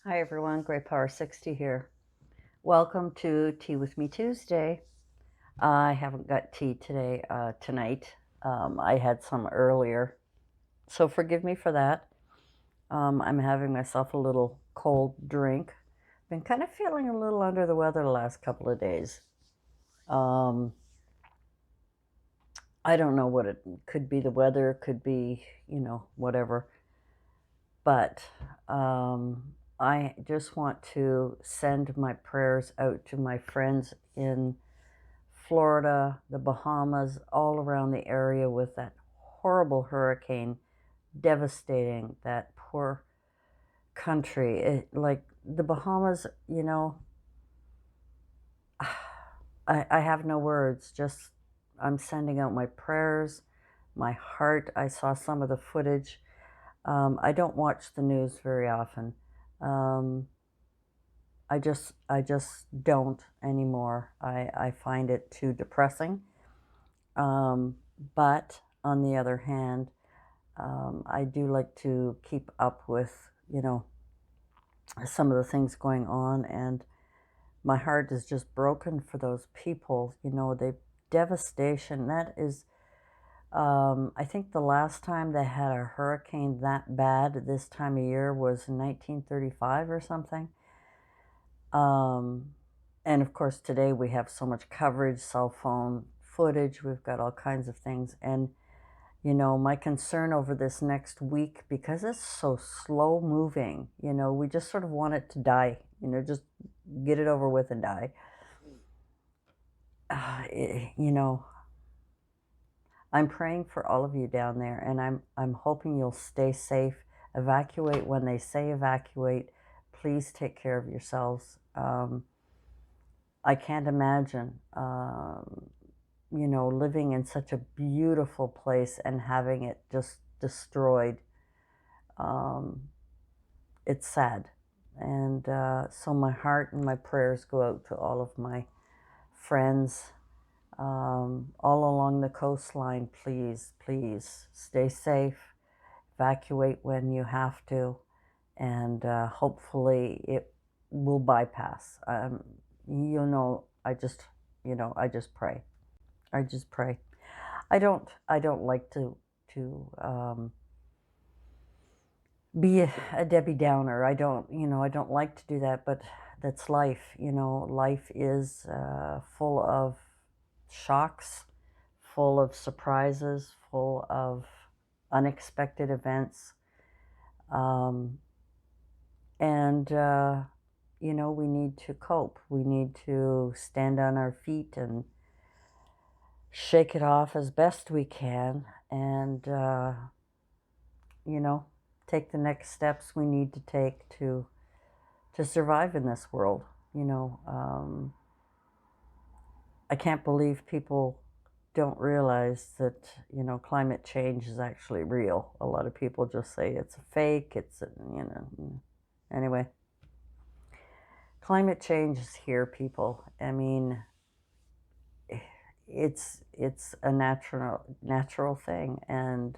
Hi everyone, Great Power 60 here. Welcome to Tea with Me Tuesday. I haven't got tea tonight. I had some earlier, so forgive me for that. I'm having myself a little cold drink. Been kind of feeling a little under the weather the last couple of days. Um, I don't know what it could be. The weather could be, whatever. But I just want to send my prayers out to my friends in Florida, the Bahamas, all around the area with that horrible hurricane devastating that poor country. Like the Bahamas, I have no words. Just I'm sending out my prayers, my heart. I saw some of the footage. I don't watch the news very often. Um, I just don't anymore. I find it too depressing. But on the other hand, I do like to keep up with, some of the things going on, and my heart is just broken for those people. The devastation that is. I think the last time they had a hurricane that bad this time of year was in 1935 or something. Um, and of course, today we have so much coverage, cell phone footage, we've got all kinds of things. And, my concern over this next week, because it's so slow moving, we just sort of want it to die, just get it over with and die. Uh, you know, I'm praying for all of you down there, and I'm hoping you'll stay safe. Evacuate when they say evacuate. Please take care of yourselves. I can't imagine, living in such a beautiful place and having it just destroyed. Um, it's sad. And so my heart and my prayers go out to all of my friends all along the coastline. Please, please stay safe, evacuate when you have to, and hopefully it will bypass. I just pray. I just pray. I don't like to be a Debbie Downer. I don't like to do that, but that's life. Life is full of shocks, full of surprises, full of unexpected events. Um, and, we need to cope. We need to stand on our feet and shake it off as best we can and, you know, take the next steps we need to take to survive in this world. I can't believe people don't realize that, climate change is actually real. A lot of people just say it's a fake, anyway. Climate change is here, people. I mean, it's a natural thing, and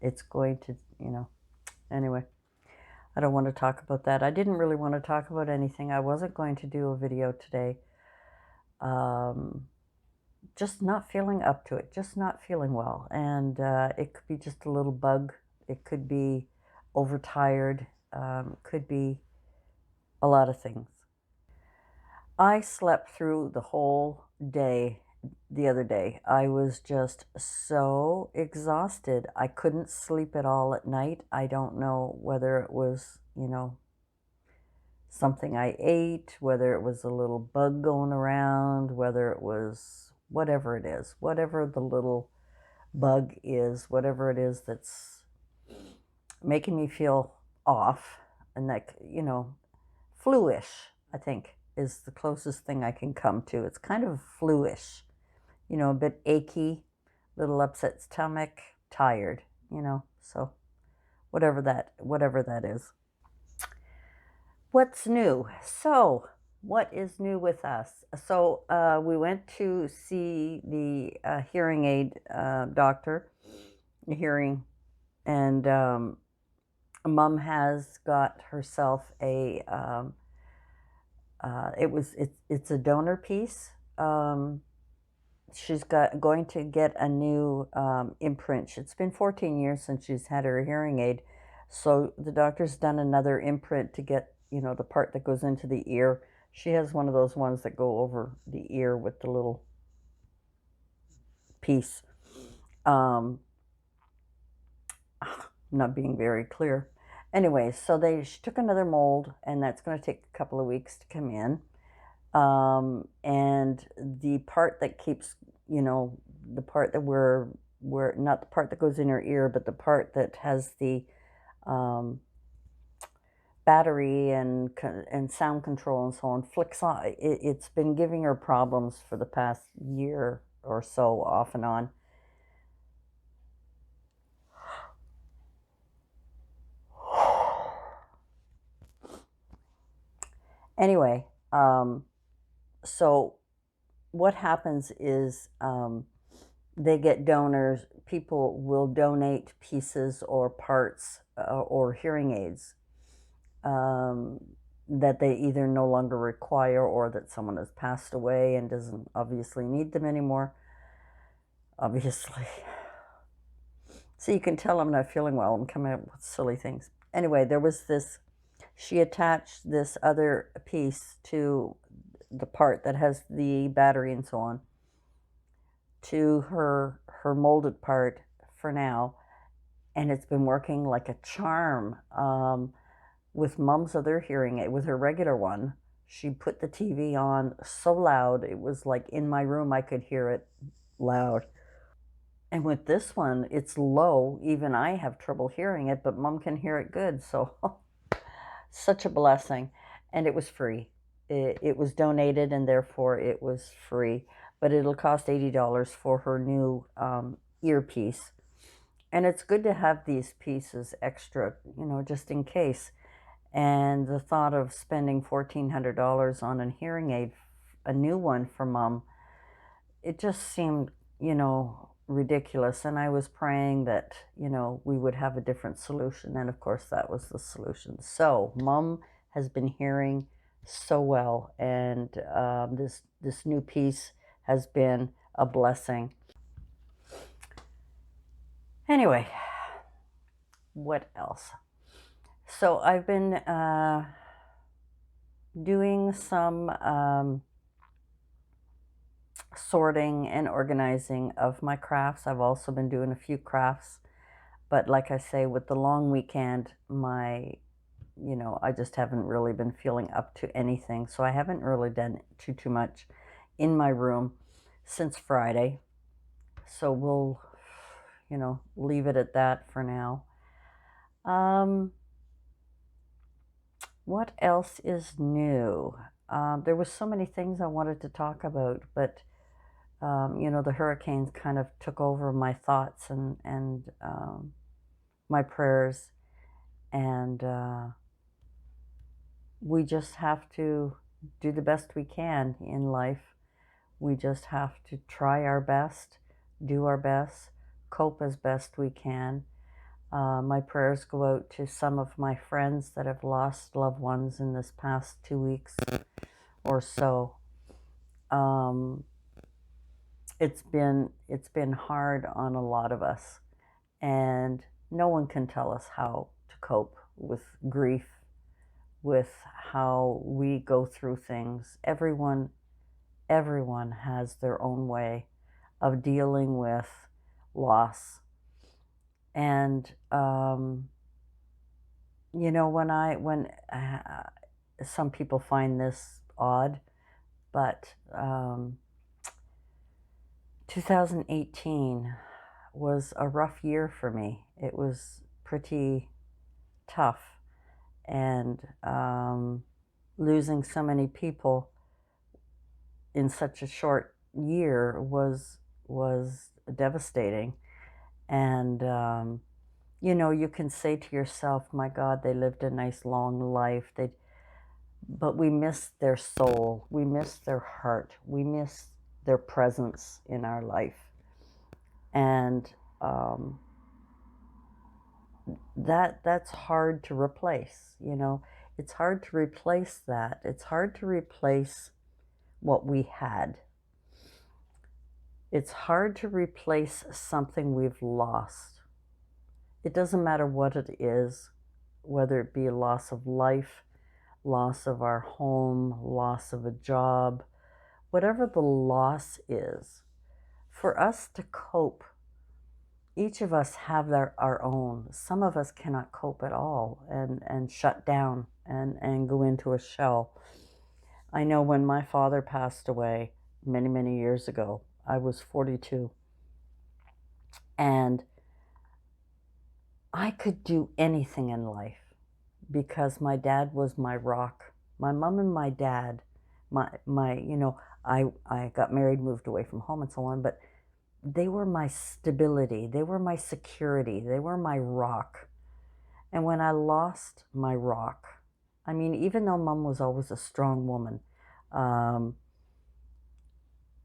it's going to, anyway. I don't want to talk about that. I didn't really want to talk about anything. I wasn't going to do a video today. Um, just not feeling up to it, just not feeling well. And it could be just a little bug. It could be overtired. Could be a lot of things. I slept through the whole day the other day. I was just so exhausted. I couldn't sleep at all at night. I don't know whether it was, something I ate, whether it was a little bug going around, whether it was whatever it is, whatever the little bug is, whatever it is that's making me feel off, and like, flu-ish, I think, is the closest thing I can come to. It's kind of flu-ish, a bit achy, little upset stomach, tired, so whatever that is. What's new? So, what is new with us? So, we went to see the hearing aid doctor, hearing, and Mom has got herself a it's a donor piece. She's going to get a new imprint. It's been 14 years since she's had her hearing aid, so the doctor's done another imprint to get, the part that goes into the ear. She has one of those ones that go over the ear with the little piece. Um, not being very clear. Anyway, so she took another mold, and that's going to take a couple of weeks to come in. And the part that keeps, the part that we're not the part that goes in her ear, but the part that has the um, battery and sound control and so on flicks on. It's been giving her problems for the past year or so, off and on. Anyway, so what happens is they get donors. People will donate pieces or parts or hearing aids um, that they either no longer require, or that someone has passed away and doesn't obviously need them anymore. Obviously. So you can tell I'm not feeling well. I'm coming up with silly things. Anyway, there was this, she attached this other piece to the part that has the battery and so on to her molded part for now, and it's been working like a charm. With Mom's other hearing aid, with her regular one, she put the TV on so loud it was like in my room I could hear it loud. And with this one, it's low. Even I have trouble hearing it, but Mom can hear it good. So such a blessing. And it was free. It was donated, and therefore it was free. But it'll cost $80 for her new earpiece. And it's good to have these pieces extra, just in case. And the thought of spending $1,400 on a hearing aid, a new one for Mom, it just seemed, ridiculous. And I was praying that, we would have a different solution. And of course, that was the solution. So, Mom has been hearing so well. And this new piece has been a blessing. Anyway, what else? So, I've been doing some sorting and organizing of my crafts. I've also been doing a few crafts, but like I say, with the long weekend, I just haven't really been feeling up to anything. So I haven't really done too much in my room since Friday. So we'll, leave it at that for now. What else is new? There was so many things I wanted to talk about, but the hurricanes kind of took over my thoughts and my prayers, and we just have to do the best we can in life. We just have to try our best, do our best, cope as best we can. My prayers go out to some of my friends that have lost loved ones in this past 2 weeks or so. It's been hard on a lot of us, and no one can tell us how to cope with grief, with how we go through things. Everyone has their own way of dealing with loss. And when some people find this odd, but 2018 was a rough year for me. It was pretty tough, and losing so many people in such a short year was devastating. And you can say to yourself, "My God, they lived a nice long life." But we miss their soul, we miss their heart, we miss their presence in our life. And that's hard to replace, you know. It's hard to replace that. It's hard to replace what we had. It's hard to replace something we've lost. It doesn't matter what it is, whether it be a loss of life, loss of our home, loss of a job, whatever the loss is. For us to cope, each of us have our own. Some of us cannot cope at all and shut down and go into a shell. I know when my father passed away many, many years ago, I was 42, and I could do anything in life because my dad was my rock. My mom and my dad, I got married, moved away from home and so on, but they were my stability. They were my security. They were my rock. And when I lost my rock, I mean, even though mom was always a strong woman, um,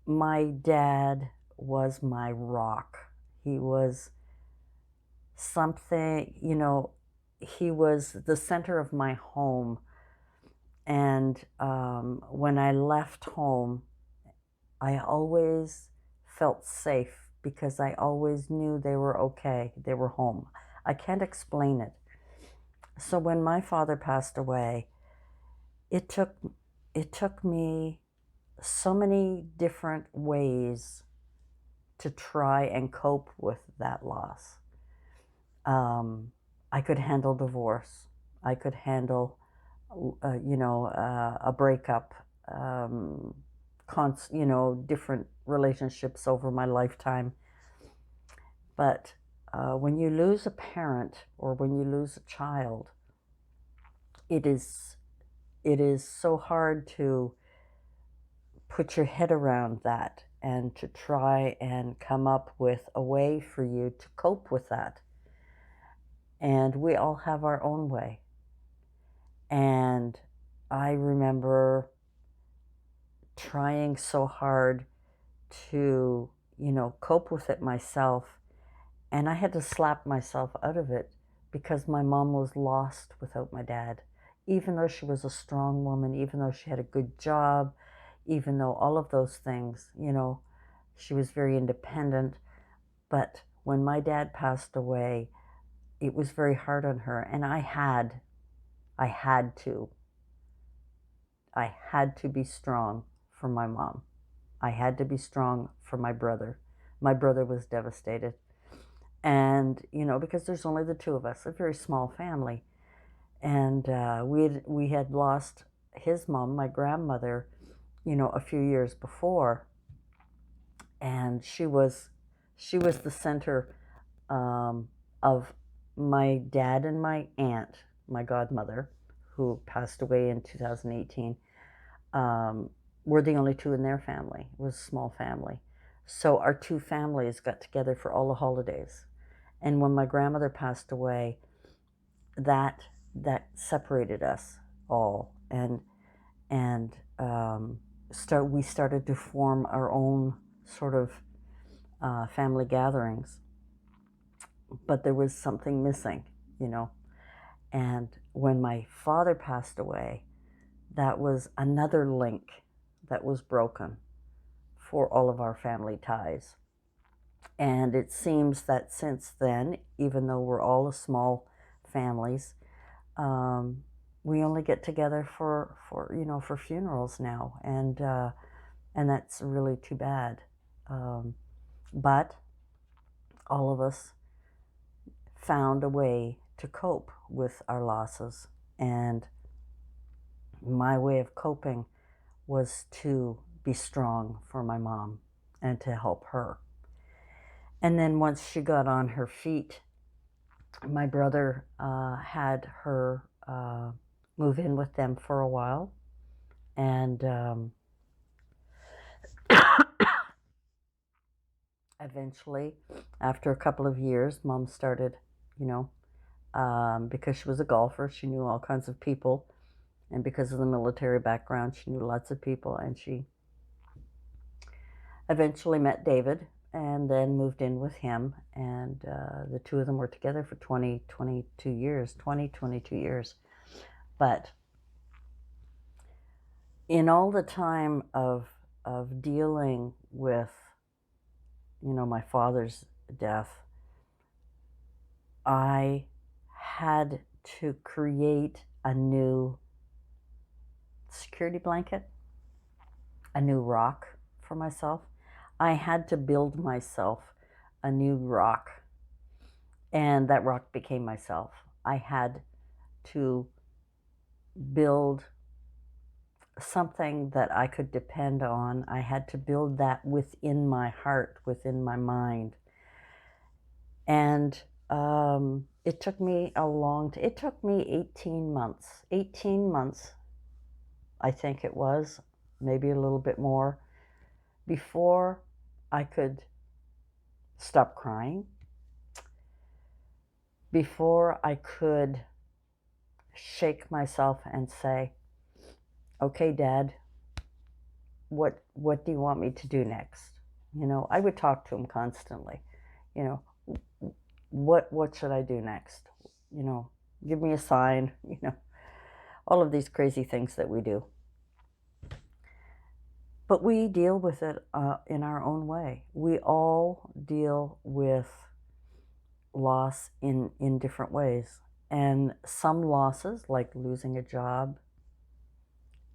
my dad was my rock. He was something, he was the center of my home. And when I left home, I always felt safe because I always knew they were okay. They were home. I can't explain it. So when my father passed away, it took me so many different ways to try and cope with that loss. I could handle divorce. I could handle, a breakup, different relationships over my lifetime. But when you lose a parent or when you lose a child, it is so hard to put your head around that and to try and come up with a way for you to cope with that. And we all have our own way. And I remember trying so hard to, cope with it myself. And I had to slap myself out of it because my mom was lost without my dad. Even though she was a strong woman, even though she had a good job, even though all of those things, she was very independent. But when my dad passed away, it was very hard on her. And I had to be strong for my mom. I had to be strong for my brother. My brother was devastated. And, because there's only the two of us, a very small family. And we had lost his mom, my grandmother, a few years before. And she was the center of my dad and my aunt, my godmother, who passed away in 2018. We're the only two in their family. It was a small family. So our two families got together for all the holidays. And when my grandmother passed away, that separated us all, and we started to form our own sort of family gatherings. But there was something missing, And when my father passed away, that was another link that was broken for all of our family ties. And it seems that since then, even though we're all small families, we only get together for funerals now, and that's really too bad. But all of us found a way to cope with our losses, and my way of coping was to be strong for my mom and to help her. And then once she got on her feet, my brother had her move in with them for a while. And eventually, after a couple of years, mom started, because she was a golfer, she knew all kinds of people. And because of the military background, she knew lots of people. And she eventually met David. and then moved in with him, and the two of them were together for 22 years. But in all the time of dealing with, my father's death, I had to create a new security blanket, a new rock for myself. I had to build myself a new rock, and that rock became myself. I had to build something that I could depend on. I had to build that within my heart, within my mind. And it took me it took me 18 months. 18 months, I think it was, maybe a little bit more, before I could stop crying, before I could shake myself and say, okay, Dad, what do you want me to do next? I would talk to him constantly. You know, what should I do next? Give me a sign, all of these crazy things that we do. But we deal with it in our own way. We all deal with loss in different ways. And some losses, like losing a job,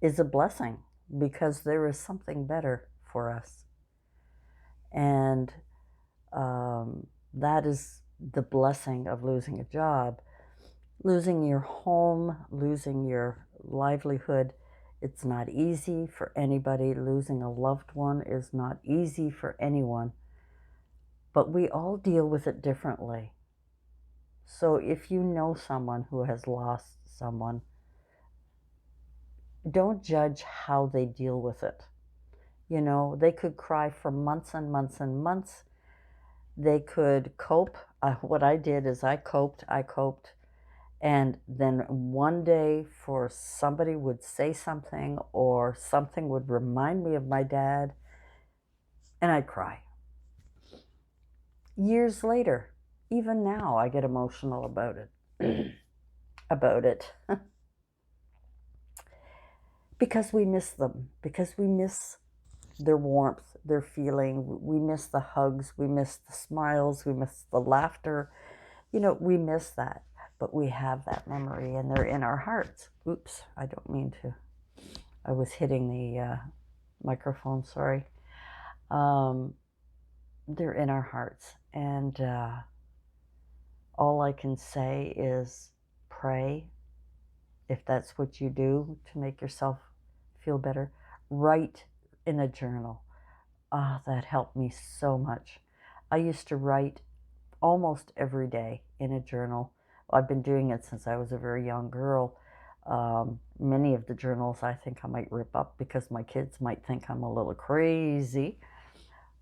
is a blessing because there is something better for us. And that is the blessing of losing a job. Losing your home, losing your livelihood, it's not easy for anybody. Losing a loved one is not easy for anyone. But we all deal with it differently. So if you know someone who has lost someone, don't judge how they deal with it. They could cry for months and months and months. They could cope. What I did is I coped. And then one day, somebody would say something, or something would remind me of my dad, and I'd cry. Years later, even now, I get emotional about it. Because we miss them, because we miss their warmth, their feeling. We miss the hugs, we miss the smiles, we miss the laughter. We miss that. But we have that memory, and they're in our hearts. Oops, I don't mean to. I was hitting the microphone, sorry. They're in our hearts. And all I can say is pray, if that's what you do to make yourself feel better. Write in a journal. That helped me so much. I used to write almost every day in a journal. I've been doing it since I was a very young girl. Many of the journals I think I might rip up because my kids might think I'm a little crazy,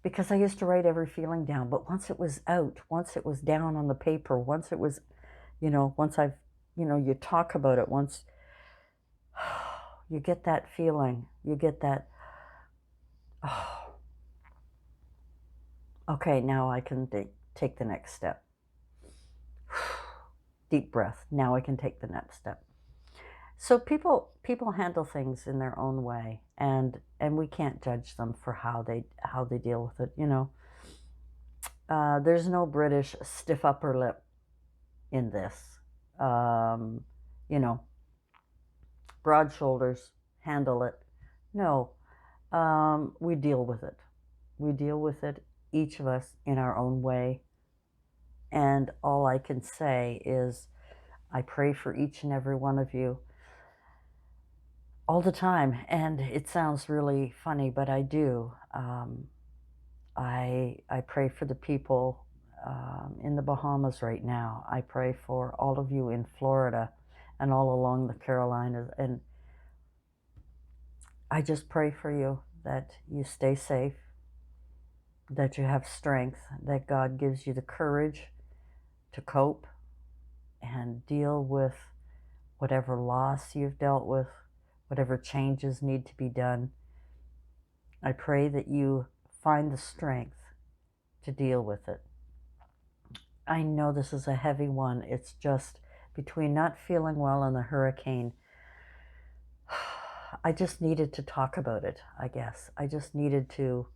because I used to write every feeling down. But once it was out, once it was down on the paper, once it was, once I've, you talk about it, once you get that feeling, you get that, oh, okay, now I can take the next step. Deep breath. Now I can take the next step. So people handle things in their own way, and we can't judge them for how they deal with it. There's no British stiff upper lip in this. Broad shoulders, handle it. No, we deal with it. We deal with it, each of us, in our own way. And all I can say is I pray for each and every one of you all the time. And it sounds really funny, but I do. I pray for the people in the Bahamas right now. I pray for all of you in Florida and all along the Carolinas. And I just pray for you that you stay safe, that you have strength, that God gives you the courage to cope and deal with whatever loss you've dealt with, whatever changes need to be done. I pray that you find the strength to deal with it. I know this is a heavy one. It's just between not feeling well and the hurricane, I just needed to talk about it, I guess. I just needed to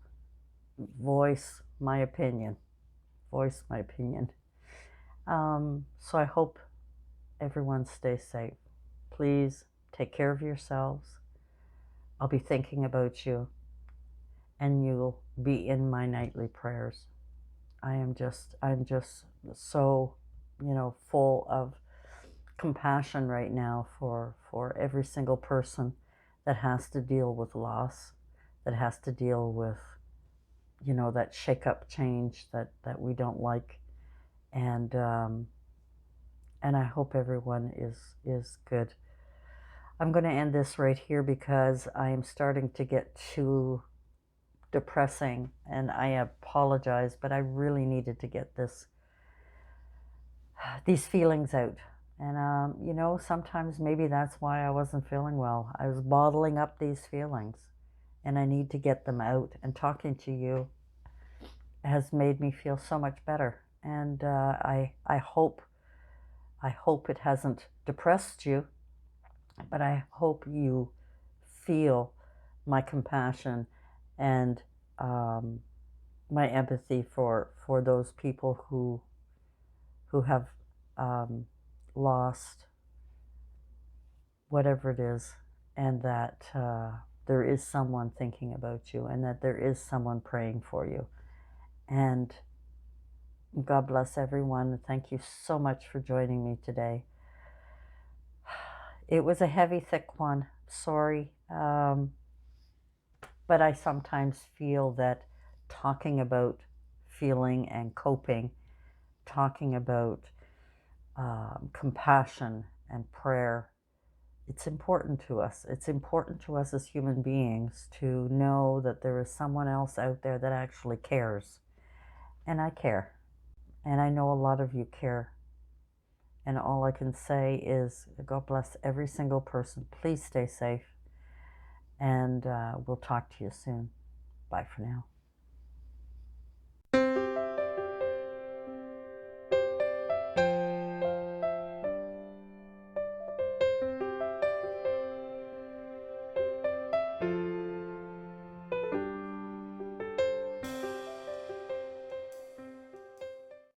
voice my opinion. Voice my opinion. So I hope everyone stays safe. Please take care of yourselves. I'll be thinking about you, and you'll be in my nightly prayers. I'm just so, full of compassion right now for every single person that has to deal with loss, that has to deal with, that shake-up change that we don't like, and I hope everyone is good. I'm going to end this right here because I am starting to get too depressing, and I apologize, but I really needed to get these feelings out. And sometimes maybe that's why I wasn't feeling well. I was bottling up these feelings, and I need to get them out. And talking to you has made me feel so much better. And I hope it hasn't depressed you, but I hope you feel my compassion and my empathy for those people who have lost whatever it is, and that there is someone thinking about you, and that there is someone praying for you. And God bless everyone. Thank you so much for joining me today. It was a heavy, thick one. Sorry. But I sometimes feel that talking about feeling and coping, talking about compassion and prayer, it's important to us. It's important to us as human beings to know that there is someone else out there that actually cares. And I care. And I know a lot of you care. And all I can say is God bless every single person. Please stay safe. And we'll talk to you soon. Bye for now.